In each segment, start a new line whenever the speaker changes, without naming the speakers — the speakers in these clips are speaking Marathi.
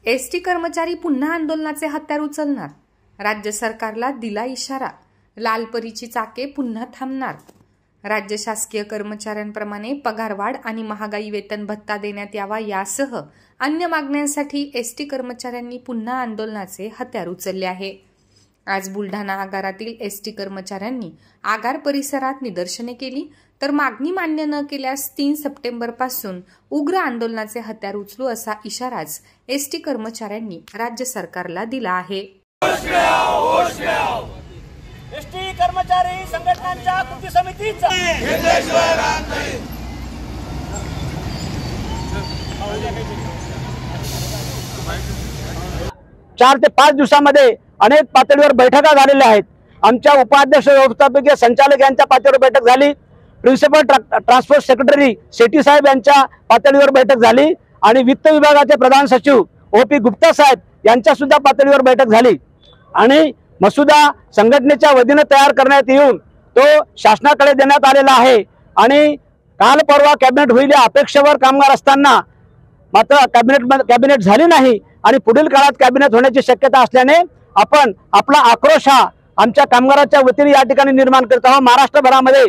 एसटी कर्मचारी पुन्हा आंदोलनाचे हत्यार उचलणार. राज्य सरकारला दिला इशारा. लालपरीची चाके पुन्हा थांबणार. राज्य शासकीय कर्मचाऱ्यांप्रमाणे पगारवाढ आणि महागाई वेतन भत्ता देण्यात यावा यासह अन्य मागण्यांसाठी एसटी कर्मचाऱ्यांनी पुन्हा आंदोलनाचे हत्यार उचलले आहे. आज बुलढाणा आगारातील एसटी कर्मचाऱ्यांनी आगार परिसरात निदर्शने केली, तर मागणी मान्य न केल्यास 3 सप्टेंबरपासून उग्र आंदोलनाचे हत्यार उचलू असा इशाराच एसटी कर्मचाऱ्यांनी राज्य सरकारला दिला आहे.
एसटी कर्मचारी संघटनांच्या कृती समितीचा
4 ते 5 दिवसांमध्ये अनेक पातळीवर बैठका झालेल्या आहेत. आमच्या उपाध्यक्ष व्यवस्थापकीय संचालक यांच्या पातळीवर बैठक झाली. प्रिन्सिपल ट्रान्सपोर्ट सेक्रेटरी शेट्टी साहेब यांच्या पातळीवर बैठक झाली आणि वित्त विभागाचे प्रधान सचिव OP गुप्ता साहेब यांच्या सुद्धा पातळीवर बैठक झाली आणि मसुदा संघटनेच्या वतीने तयार करण्यात येऊन तो शासनाकडे देण्यात आलेला आहे. आणि काल परवा कॅबिनेट होईल या अपेक्षेवर कामगार असताना मात्र कॅबिनेट झाली नाही आणि पुढील काळात कॅबिनेट होण्याची शक्यता असल्याने आपण आपला आक्रोश हा आमच्या कामगाराच्या वतीने या ठिकाणी निर्माण करत आहोत. महाराष्ट्रभरामध्ये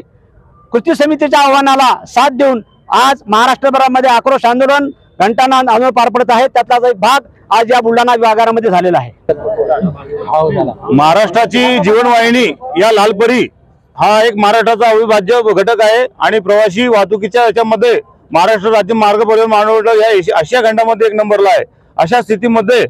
कृती समितीच्या आव्हानाला साथ देऊन आज महाराष्ट्रभरामध्ये आक्रोश आंदोलन घंटानाद आंदोलन पार पडत आहे. त्यातलाच एक भाग आज या बुलढाणा विभागामध्ये झालेला आहे.
महाराष्ट्राची जीवनवाहिनी या लालपरी हा एक महाराष्ट्राचा अविभाज्य घटक आहे आणि प्रवासी वाहतुकीच्या याच्यामध्ये महाराष्ट्र राज्य मार्ग परिवहन महामंडळ या आशिया खंडामध्ये 1 नंबरला आहे. अशा स्थितीमध्ये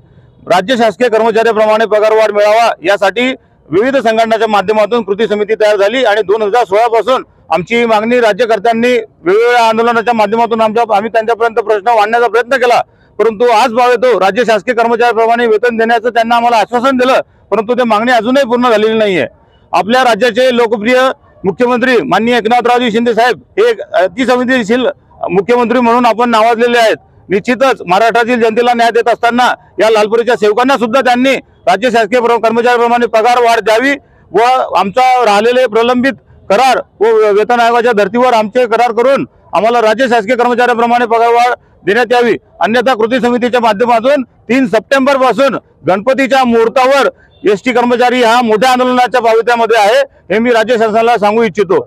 राज्य शासकीय कर्मचाऱ्याप्रमाणे पगारवाढ मिळावा यासाठी विविध संघटनांच्या माध्यमातून कृती समिती तयार झाली आणि 2016 पासून आमची मागणी राज्यकर्त्यांनी वेगवेगळ्या आंदोलनाच्या माध्यमातून आम्ही त्यांच्यापर्यंत प्रश्न मांडण्याचा प्रयत्न केला. परंतु आज भाव येतो राज्य शासकीय कर्मचाऱ्याप्रमाणे वेतन देण्याचं त्यांना आम्हाला आश्वासन दिलं, परंतु ते मागणी अजूनही पूर्ण झालेली नाहीये. आपल्या राज्याचे लोकप्रिय मुख्यमंत्री माननीय एकनाथरावजी शिंदे साहेब हे अतिसंवेदनशील मुख्यमंत्री म्हणून आपण नावाजलेले आहेत. निश्चितच महाराष्ट्रातील जनतेला न्याय देत असताना या लालपरीच्या सेवकांना सुद्धा त्यांनी राज्य शासकीय कर्मचाऱ्याप्रमाणे पगार वाढ द्यावी व आमचा राहिलेले प्रलंबित करार व वेतन आयोगाच्या धर्तीवर आमचे करार करून आम्हाला राज्य शासकीय कर्मचाऱ्याप्रमाणे पगार वाढ देण्यात यावी. अन्यथा कृती समितीच्या माध्यमातून 3 सप्टेंबर पासून गणपतीच्या मुहूर्तावर एसटी कर्मचारी हा मोठ्या आंदोलनाच्या पावित्र्यामध्ये आहे हे मी राज्य शासनाला सांगू इच्छितो.